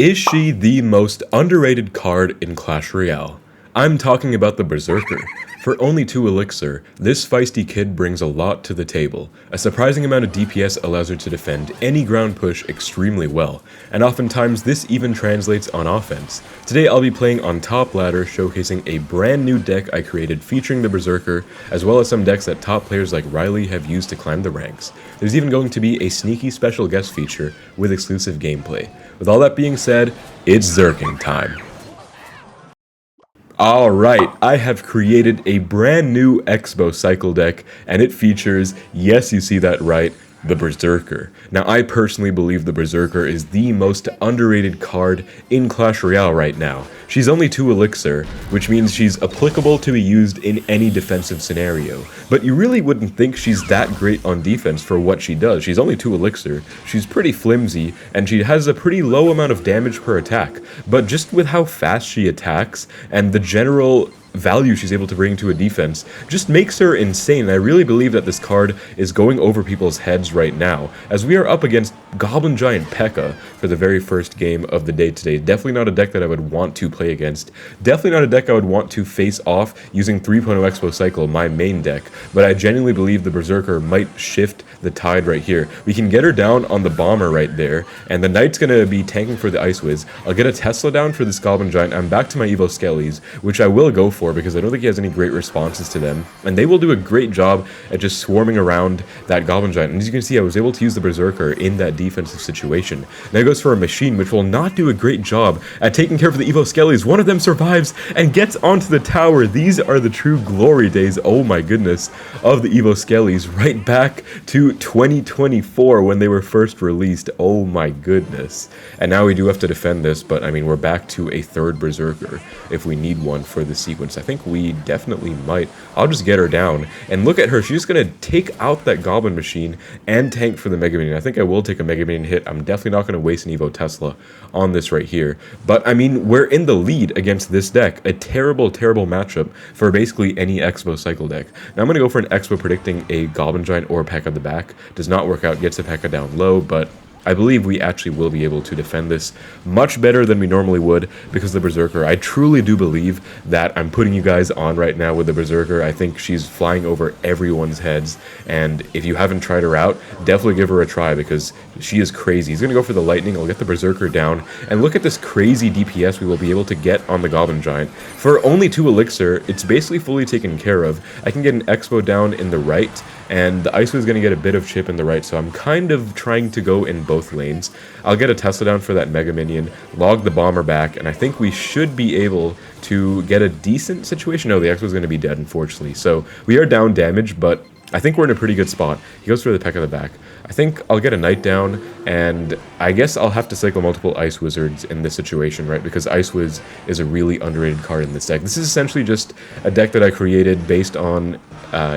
Is she the most underrated card in Clash Royale? I'm talking about the Berserker. For only 2 elixir, this feisty kid brings a lot to the table. A surprising amount of DPS allows her to defend any ground push extremely well, and oftentimes this even translates on offense. Today I'll be playing on top ladder, showcasing a brand new deck I created featuring the Berserker, as well as some decks that top players like Riley have used to climb the ranks. There's even going to be a sneaky special guest feature with exclusive gameplay. With all that being said, it's Zerking time. Alright, I have created a brand new Expo cycle deck, and it features, yes you see that right, the Berserker. Now I personally believe the Berserker is the most underrated card in Clash Royale right now. She's only 2 elixir, which means she's applicable to be used in any defensive scenario. But you really wouldn't think she's that great on defense for what she does. She's only 2 elixir, she's pretty flimsy, and she has a pretty low amount of damage per attack. But just with how fast she attacks, and the general value she's able to bring to a defense just makes her insane. I really believe that this card is going over people's heads right now, as we are up against Goblin Giant P.E.K.K.A. for the very first game of the day today. Definitely not a deck that I would want to play against. Definitely not a deck I would want to face off using 3.0 Expo Cycle, my main deck, but I genuinely believe the Berserker might shift the tide right here. We can get her down on the Bomber right there, and the Knight's gonna be tanking for the Ice Wiz. I'll get a Tesla down for this Goblin Giant. I'm back to my Evo Skellies, which I will go for because I don't think he has any great responses to them, and they will do a great job at just swarming around that Goblin Giant. And as you can see, I was able to use the Berserker in that defensive situation. Now he goes for a Machine, which will not do a great job at taking care of the Evo Skellies. One of them survives and gets onto the tower. These are the true glory days, oh my goodness, of the Evo Skellies, right back to 2024 when they were first released. Oh my goodness. And now we do have to defend this, but I mean, we're back to a 3rd Berserker if we need one for the sequence. I think we definitely might. I'll just get her down, and look at her. She's gonna take out that Goblin Machine and tank for the Mega Minion. I think I will take a Mega Minion hit. I'm definitely not gonna waste an Evo Tesla on this right here. But I mean, we're in the lead against this deck. A terrible, terrible matchup for basically any Expo cycle deck. Now I'm gonna go for an Expo predicting a Goblin Giant or a P.E.K.K.A. at the back. Does not work out, gets a P.E.K.K.A. down low, but I believe we actually will be able to defend this much better than we normally would because of the Berserker. I truly do believe that I'm putting you guys on right now with the Berserker. I think she's flying over everyone's heads, and if you haven't tried her out, definitely give her a try because she is crazy. He's going to go for the Lightning. I'll get the Berserker down, and look at this crazy DPS we will be able to get on the Goblin Giant. For only 2 elixir, it's basically fully taken care of. I can get an Expo down in the right, and the Ice Wiz is going to get a bit of chip in the right, so I'm kind of trying to go in both lanes. I'll get a Tesla down for that Mega Minion, log the Bomber back, and I think we should be able to get a decent situation. No, the X was going to be dead, unfortunately. So we are down damage, but I think we're in a pretty good spot. He goes for the P.E.K.K.A. at the back. I think I'll get a Knight down, and I guess I'll have to cycle multiple Ice Wizards in this situation, right? Because Ice Wiz is a really underrated card in this deck. This is essentially just a deck that I created based on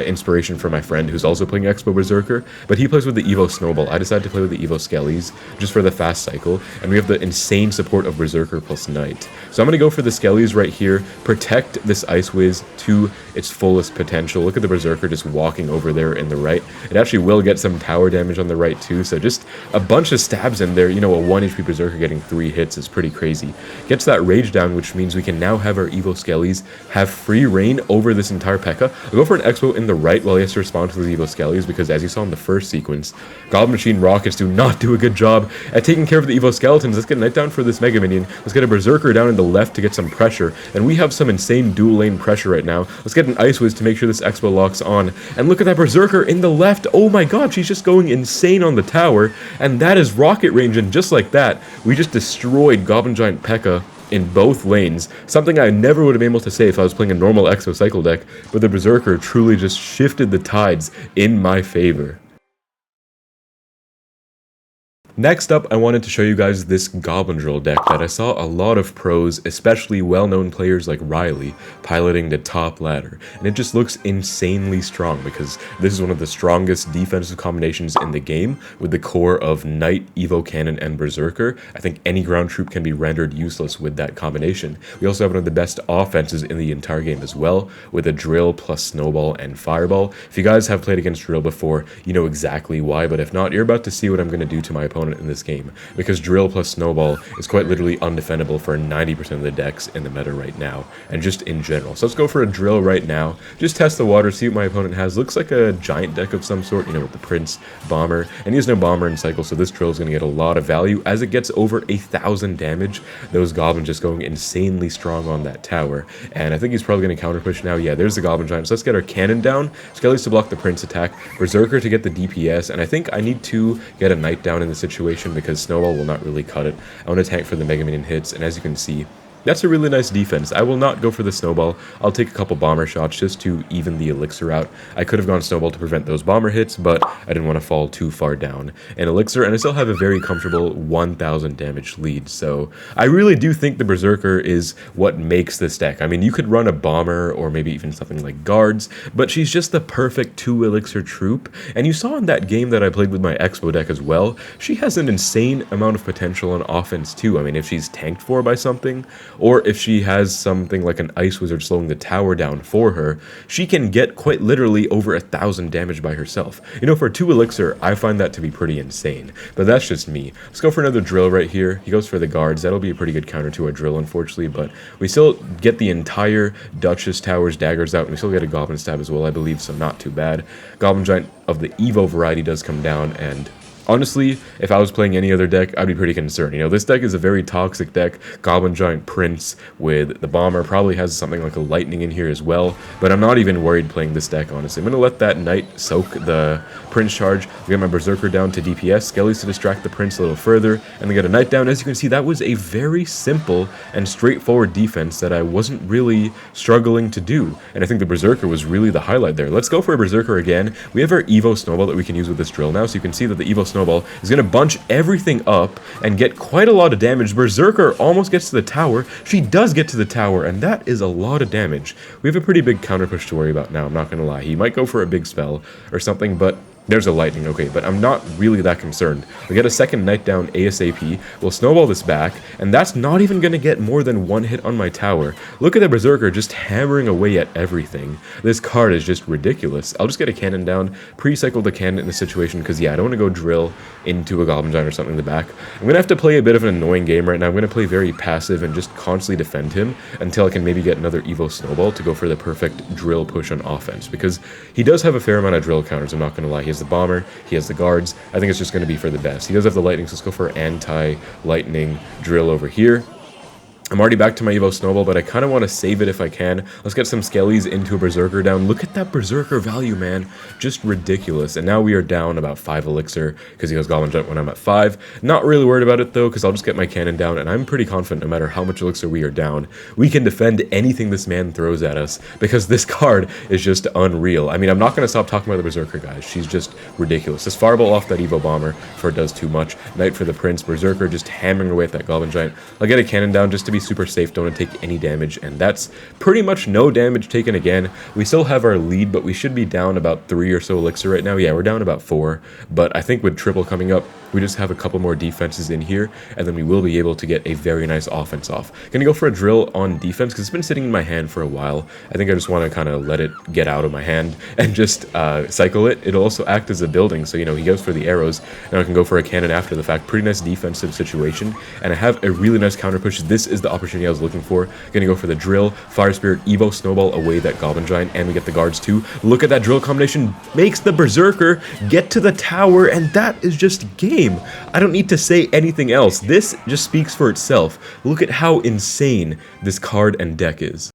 inspiration from my friend who's also playing Expo Berserker, but he plays with the Evo Snowball. I decided to play with the Evo Skellies just for the fast cycle, and we have the insane support of Berserker plus Knight. So I'm going to go for the Skellies right here, protect this Ice Wiz to its fullest potential. Look at the Berserker just walking over there in the right. It actually will get some tower damage on the right too, so just a bunch of stabs in there. You know, a 1 HP Berserker getting 3 hits is pretty crazy. Gets that Rage down, which means we can now have our Evo Skellies have free reign over this entire P.E.K.K.A. I'll go for an Expo in the right while he has to respond to the Evo Skellies, because as you saw in the first sequence, Goblin Machine Rockets do not do a good job at taking care of the Evo Skeletons. Let's get a Knight down for this Mega Minion. Let's get a Berserker down in the left to get some pressure, and we have some insane dual lane pressure right now. Let's get an Ice Wiz to make sure this Expo locks on, and look at that Berserker in the left. Oh my god, she's just going insane on the tower, and that is rocket range, and just like that, we just destroyed Goblin Giant P.E.K.K.A. in both lanes, something I never would have been able to say if I was playing a normal Expo cycle deck, but the Berserker truly just shifted the tides in my favor. Next up, I wanted to show you guys this Goblin Drill deck that I saw a lot of pros, especially well-known players like Riley, piloting the top ladder. And it just looks insanely strong because this is one of the strongest defensive combinations in the game with the core of Knight, Evo Cannon, and Berserker. I think any ground troop can be rendered useless with that combination. We also have one of the best offenses in the entire game as well, with a Drill plus Snowball and Fireball. If you guys have played against Drill before, you know exactly why, but if not, you're about to see what I'm going to do to my opponent opponent in this game, because Drill plus Snowball is quite literally undefendable for 90% of the decks in the meta right now, and just in general. So let's go for a Drill right now, just test the water, see what my opponent has. Looks like a giant deck of some sort, you know, with the Prince, Bomber, and he has no Bomber in cycle, so this Drill is going to get a lot of value. As it gets over 1,000 damage, those Goblins just going insanely strong on that tower, and I think he's probably going to counter push now. Yeah, there's the Goblin Giant, so let's get our cannon down, Skellies to block the Prince attack, Berserker to get the DPS, and I think I need to get a Knight down in the situation because Snowball will not really cut it. I want to tank for the Mega Minion hits, and as you can see, that's a really nice defense. I will not go for the Snowball. I'll take a couple Bomber shots just to even the Elixir out. I could have gone Snowball to prevent those Bomber hits, but I didn't want to fall too far down. And Elixir, and I still have a very comfortable 1,000 damage lead, so I really do think the Berserker is what makes this deck. I mean, you could run a Bomber or maybe even something like Guards, but she's just the perfect 2 Elixir troop. And you saw in that game that I played with my Expo deck as well, she has an insane amount of potential on offense too. I mean, if she's tanked for by something, or if she has something like an Ice Wizard slowing the tower down for her, she can get quite literally over 1,000 damage by herself. You know, for 2 Elixir, I find that to be pretty insane, but that's just me. Let's go for another Drill right here. He goes for the Guards. That'll be a pretty good counter to a Drill, unfortunately, but we still get the entire Duchess Tower's daggers out, and we still get a Goblin Stab as well, I believe, so not too bad. Goblin Giant of the Evo variety does come down, and honestly, if I was playing any other deck, I'd be pretty concerned. You know, this deck is a very toxic deck. Goblin Giant Prince with the Bomber probably has something like a Lightning in here as well, but I'm not even worried playing this deck, honestly. I'm going to let that Knight soak the Prince charge. I'll get my Berserker down to DPS, Skellies to distract the Prince a little further, and then get a Knight down. As you can see, that was a very simple and straightforward defense that I wasn't really struggling to do, and I think the Berserker was really the highlight there. Let's go for a Berserker again. We have our Evo Snowball that we can use with this Drill now, so you can see that the Evo Snowball is going to bunch everything up and get quite a lot of damage. Berserker almost gets to the tower. She does get to the tower, and that is a lot of damage. We have a pretty big counter push to worry about now, I'm not going to lie. He might go for a big spell or something, but there's a Lightning, okay, but I'm not really that concerned. We get a second Knight down ASAP, we'll Snowball this back, and that's not even going to get more than 1 hit on my tower. Look at the Berserker just hammering away at everything. This card is just ridiculous. I'll just get a cannon down, pre-cycle the cannon in the situation, because yeah, I don't want to go Drill into a Goblin Giant or something in the back. I'm going to have to play a bit of an annoying game right now. I'm going to play very passive and just constantly defend him until I can maybe get another Evo Snowball to go for the perfect Drill push on offense, because he does have a fair amount of Drill counters, I'm not going to lie. He has the Bomber, he has the Guards. I think it's just going to be for the best. He does have the Lightning, so let's go for anti-Lightning Drill over here. I'm already back to my Evo Snowball, but I kind of want to save it if I can. Let's get some Skellies into a Berserker down. Look at that Berserker value, man. Just ridiculous. And now we are down about 5 Elixir because he goes Goblin Giant when I'm at 5. Not really worried about it, though, because I'll just get my cannon down, and I'm pretty confident no matter how much Elixir we are down, we can defend anything this man throws at us because this card is just unreal. I mean, I'm not going to stop talking about the Berserker, guys. She's just ridiculous. Just Fireball off that Evo Bomber before it does too much. Knight for the Prince. Berserker just hammering away at that Goblin Giant. I'll get a cannon down just to be super safe, don't want to take any damage, and that's pretty much no damage taken again. We still have our lead, but we should be down about 3 or so Elixir right now. Yeah, we're down about 4, but I think with triple coming up, we just have a couple more defenses in here, and then we will be able to get a very nice offense off. Gonna go for a Drill on defense, because it's been sitting in my hand for a while. I think I just want to kind of let it get out of my hand and just cycle it. It'll also act as a building, so, you know, he goes for the arrows, and I can go for a cannon after the fact. Pretty nice defensive situation, and I have a really nice counter push. This is the opportunity I was looking for. Gonna go for the Drill, Fire Spirit, Evo Snowball away that Goblin Giant, and we get the Guards too. Look at that Drill combination, makes the Berserker get to the tower, and that is just game. I don't need to say anything else. This just speaks for itself. Look at how insane this card and deck is.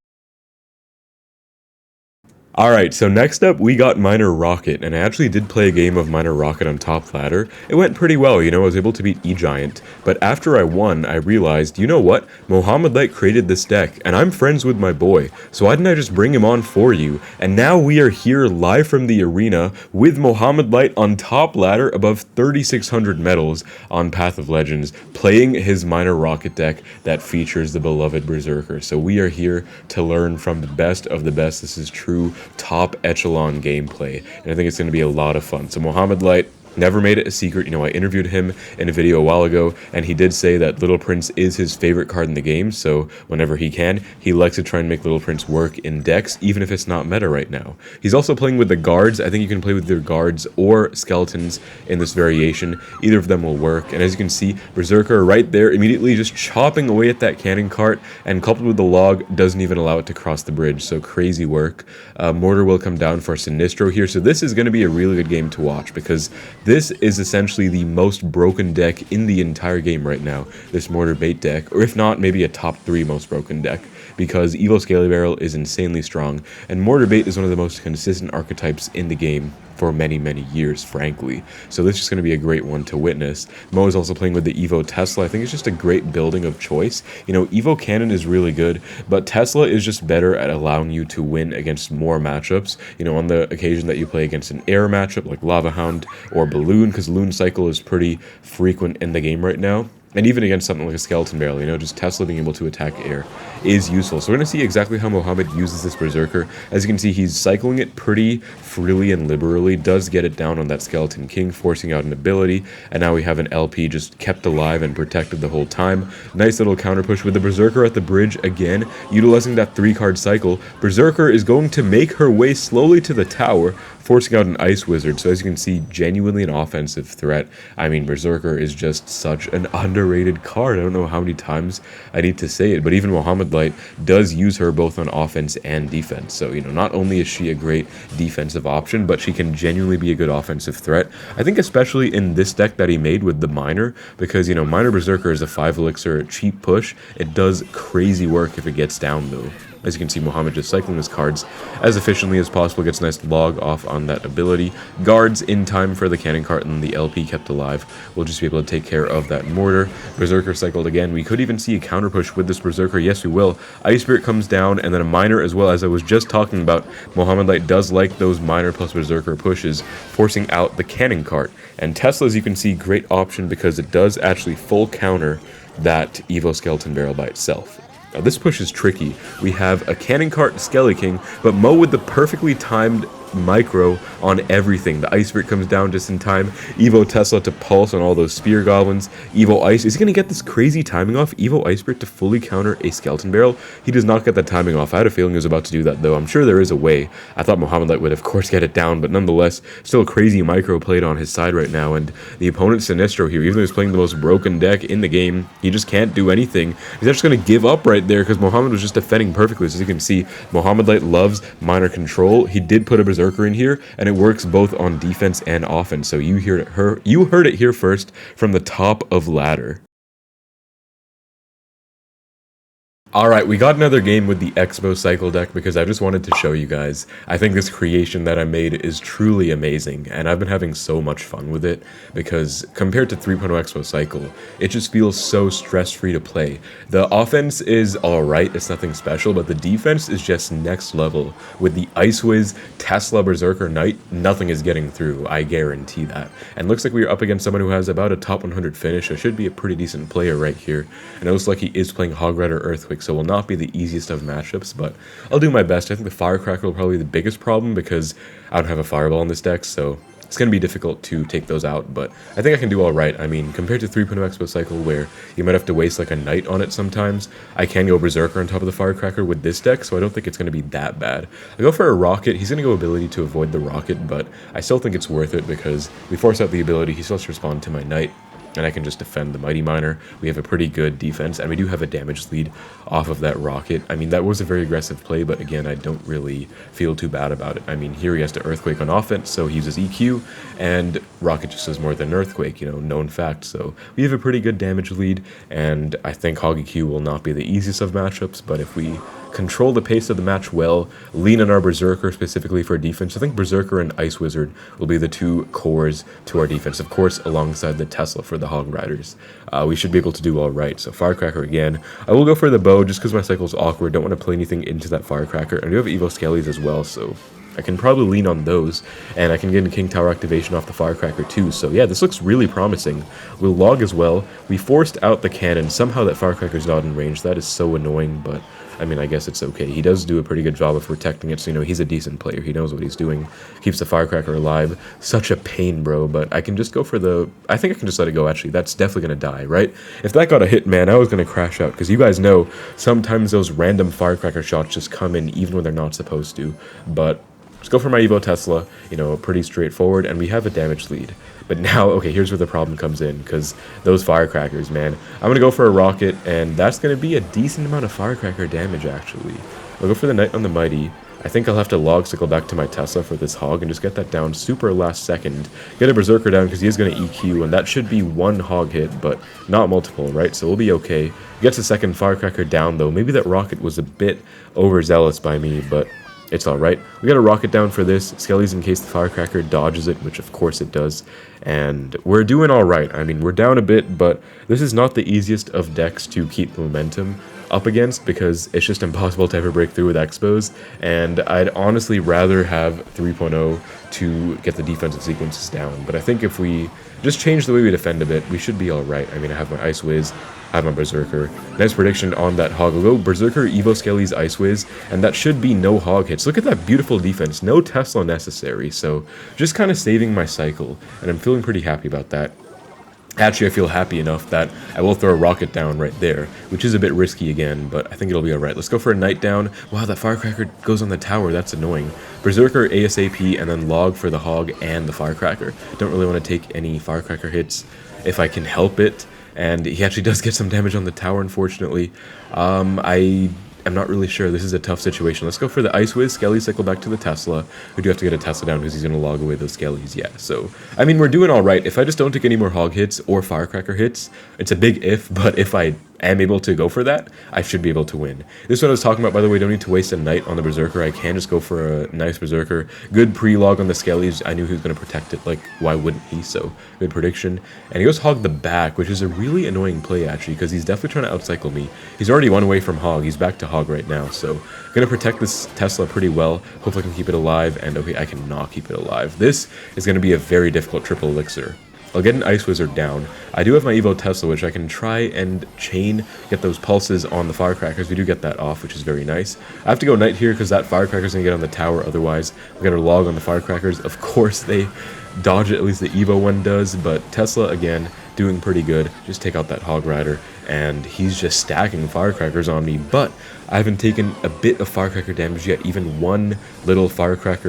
Alright, so next up we got Miner Rocket, and I actually did play a game of Miner Rocket on top ladder. It went pretty well, you know, I was able to beat E-Giant, but after I won, I realized, you know what, Mohammed Light created this deck, and I'm friends with my boy, so why didn't I just bring him on for you? And now we are here live from the arena with Mohammed Light on top ladder above 3,600 medals on Path of Legends, playing his Miner Rocket deck that features the beloved Berserker. So we are here to learn from the best of the best. This is true top echelon gameplay, and I think it's going to be a lot of fun. So Mohammed Light, Never made it a secret. You know, I interviewed him in a video a while ago, and he did say that Little Prince is his favorite card in the game, so whenever he can, he likes to try and make Little Prince work in decks, even if it's not meta right now. He's also playing with the guards. I think you can play with either guards or skeletons in this variation. Either of them will work, and as you can see, Berserker right there, immediately just chopping away at that cannon cart, and coupled with the log, doesn't even allow it to cross the bridge, so crazy work. Mortar will come down for Sinistro here, so this is going to be a really good game to watch, because this is essentially the most broken deck in the entire game right now, this Mortar Bait deck, or if not, maybe a top 3 most broken deck, because Evo Scaly Barrel is insanely strong, and Mortar Bait is one of the most consistent archetypes in the game for many, many years, frankly. So this is just going to be a great one to witness. Mo is also playing with the Evo Tesla. I think it's just a great building of choice. You know, Evo Cannon is really good, but Tesla is just better at allowing you to win against more matchups. You know, on the occasion that you play against an air matchup like Lava Hound or Balloon, because Loon Cycle is pretty frequent in the game right now. And even against something like a Skeleton Barrel, you know, just Tesla being able to attack air is useful. So we're going to see exactly how Mohammed uses this Berserker. As you can see, he's cycling it pretty freely and liberally, does get it down on that Skeleton King, forcing out an ability, and now we have an LP just kept alive and protected the whole time. Nice little counter push with the Berserker at the bridge again, utilizing that 3-card cycle. Berserker is going to make her way slowly to the tower, forcing out an Ice Wizard. So as you can see, genuinely an offensive threat. I mean, Berserker is just such an underrated card. I don't know how many times I need to say it, but even Mohammed Light does use her both on offense and defense. So, you know, not only is she a great defensive option, but she can genuinely be a good offensive threat. I think especially in this deck that he made with the Miner, because, you know, Miner Berserker is a 5 elixir cheap push. It does crazy work if it gets down, though. As you can see, Mohammed just cycling his cards as efficiently as possible, gets a nice log off on that ability. Guards in time for the cannon cart, and the LP kept alive. We'll just be able to take care of that mortar. Berserker cycled again. We could even see a counter push with this Berserker. Yes, we will. Ice Spirit comes down, and then a Miner as well. As I was just talking about, Mohammed Light does like those Miner plus Berserker pushes, forcing out the cannon cart. And Tesla, as you can see, great option because it does actually full counter that Evo Skeleton Barrel by itself. Now this push is tricky. We have a Cannon Cart Skelly King, but Mo with the perfectly timed micro on everything. The Ice Spirit comes down just in time. Evo Tesla to pulse on all those Spear Goblins. Evo Ice. Is he going to get this crazy timing off? Evo Ice Spirit to fully counter a Skeleton Barrel? He does not get that timing off. I had a feeling he was about to do that, though. I'm sure there is a way. I thought Mohammed Light would, of course, get it down, but nonetheless, still a crazy micro played on his side right now, and the opponent Sinistro here, even though he's playing the most broken deck in the game, he just can't do anything. He's just going to give up right there because Mohammed was just defending perfectly. So as you can see, Mohammed Light loves Miner Control. He did put a Berserker in here, and it works both on defense and offense. So you heard it here first from the top of ladder. Alright, we got another game with the Expo Cycle deck because I just wanted to show you guys. I think this creation that I made is truly amazing, and I've been having so much fun with it because compared to 3.0 Expo Cycle, it just feels so stress-free to play. The offense is alright, it's nothing special, but the defense is just next level. With the Ice Wiz, Tesla, Berserker, Knight, nothing is getting through, I guarantee that. And looks like we're up against someone who has about a top 100 finish, so should be a pretty decent player right here. And it looks like he is playing Hog Rider Earthquake, so will not be the easiest of matchups, but I'll do my best. I think the Firecracker will probably be the biggest problem because I don't have a Fireball in this deck, so it's going to be difficult to take those out, but I think I can do alright. I mean, compared to 3.0 Expo Cycle, where you might have to waste like a Knight on it sometimes, I can go Berserker on top of the Firecracker with this deck, so I don't think it's going to be that bad. I go for a Rocket. He's going to go ability to avoid the Rocket, but I still think it's worth it because we force out the ability, he still has to respond to my Knight, and I can just defend the Mighty Miner. We have a pretty good defense, and we do have a damage lead off of that Rocket. I mean, that was a very aggressive play, but again, I don't really feel too bad about it. I mean, here he has to Earthquake on offense, so he uses EQ, and Rocket just does more than Earthquake, you know, known fact. So we have a pretty good damage lead, and I think Hog EQ will not be the easiest of matchups, but if we control the pace of the match well, lean on our Berserker specifically for defense. I think Berserker and Ice Wizard will be the two cores to our defense, of course, alongside the Tesla for the Hog Riders. We should be able to do all right. So Firecracker again. I will go for the bow just because my cycle is awkward. Don't want to play anything into that Firecracker. I do have Evo Skellies as well, so I can probably lean on those, and I can get a King Tower activation off the Firecracker too. So yeah, this looks really promising. We'll log as well. We forced out the cannon. Somehow that Firecracker's not in range. That is so annoying, but I mean, I guess it's okay. He does do a pretty good job of protecting it, so, you know, he's a decent player. He knows what he's doing. Keeps the firecracker alive. Such a pain, bro, but I can just go for the... I think I can just let it go, actually. That's definitely going to die, right? If that got a hit, man, I was going to crash out, because you guys know sometimes those random firecracker shots just come in even when they're not supposed to, but... Just go for my Evo Tesla, you know, pretty straightforward, and we have a damage lead. But now, okay, here's where the problem comes in, because those firecrackers, man. I'm going to go for a rocket, and that's going to be a decent amount of firecracker damage, actually. I'll go for the Knight on the Mighty. I think I'll have to log cycle back to my Tesla for this hog and just get that down super last second. Get a Berserker down, because he is going to EQ, and that should be one hog hit, but not multiple, right? So we'll be okay. Gets a second firecracker down, though. Maybe that rocket was a bit overzealous by me, but... it's alright. We got a rocket down for this. Skelly's in case the firecracker dodges it, which of course it does. And we're doing alright. I mean, we're down a bit, but this is not the easiest of decks to keep momentum up against, because it's just impossible to ever break through with Expos, and I'd honestly rather have 3.0 to get the defensive sequences down. But I think if we just change the way we defend a bit, we should be alright. I mean, I have my Ice Wiz, I have my Berserker. Nice prediction on that hog. We'll go Berserker, Evo Skelly's Ice Wiz, and that should be no hog hits. Look at that beautiful defense. No Tesla necessary, so just kind of saving my cycle, and I'm feeling pretty happy about that. Actually, I feel happy enough that I will throw a rocket down right there, which is a bit risky again, but I think it'll be alright. Let's go for a Knight down. Wow, that firecracker goes on the tower. That's annoying. Berserker, ASAP, and then log for the hog and the firecracker. Don't really want to take any firecracker hits if I can help it. And he actually does get some damage on the tower, unfortunately. I'm not really sure. This is a tough situation. Let's go for the Ice Wiz. Skelly cycle back to the Tesla. We do have to get a Tesla down because he's going to log away those Skellys. Yeah, so, I mean, we're doing all right. If I just don't take any more hog hits or firecracker hits, it's a big if, but if I am able to go for that, I should be able to win. This is what I was talking about, by the way. Don't need to waste a Knight on the Berserker. I can just go for a nice Berserker. Good pre-log on the Skellys. I knew he was going to protect it. Like, why wouldn't he? So, good prediction. And he goes hog the back, which is a really annoying play, actually, because he's definitely trying to outcycle me. He's already one away from hog. He's back to hog right now, so going to protect this Tesla pretty well. Hopefully I can keep it alive, and okay, I cannot keep it alive. This is going to be a very difficult triple elixir. I'll get an Ice Wizard down. I do have my Evo Tesla, which I can try and chain, get those pulses on the firecrackers. We do get that off, which is very nice. I have to go Knight here because that firecracker's going to get on the tower, otherwise we're going to log on the firecrackers. Of course they dodge it, at least the Evo one does, but Tesla, again, doing pretty good. Just take out that Hog Rider, and he's just stacking firecrackers on me, but I haven't taken a bit of firecracker damage yet, even one little firecrack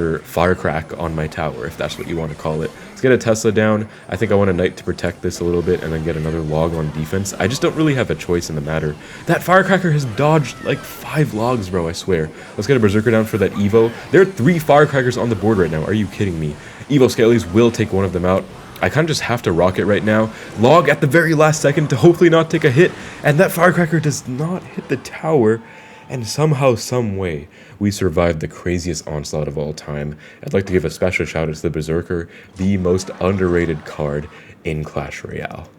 on my tower, if that's what you want to call it. Let's get a Tesla down. I think I want a Knight to protect this a little bit, and then get another log on defense. I just don't really have a choice in the matter. That firecracker has dodged like 5 logs, bro, I swear. Let's get a Berserker down for that Evo. There are 3 firecrackers on the board right now. Are you kidding me? Evo Skellys will take one of them out. I kind of just have to rocket right now. Log at the very last second to hopefully not take a hit. And that firecracker does not hit the tower. And somehow, some way, we survived the craziest onslaught of all time. I'd like to give a special shout out to the Berserker, the most underrated card in Clash Royale.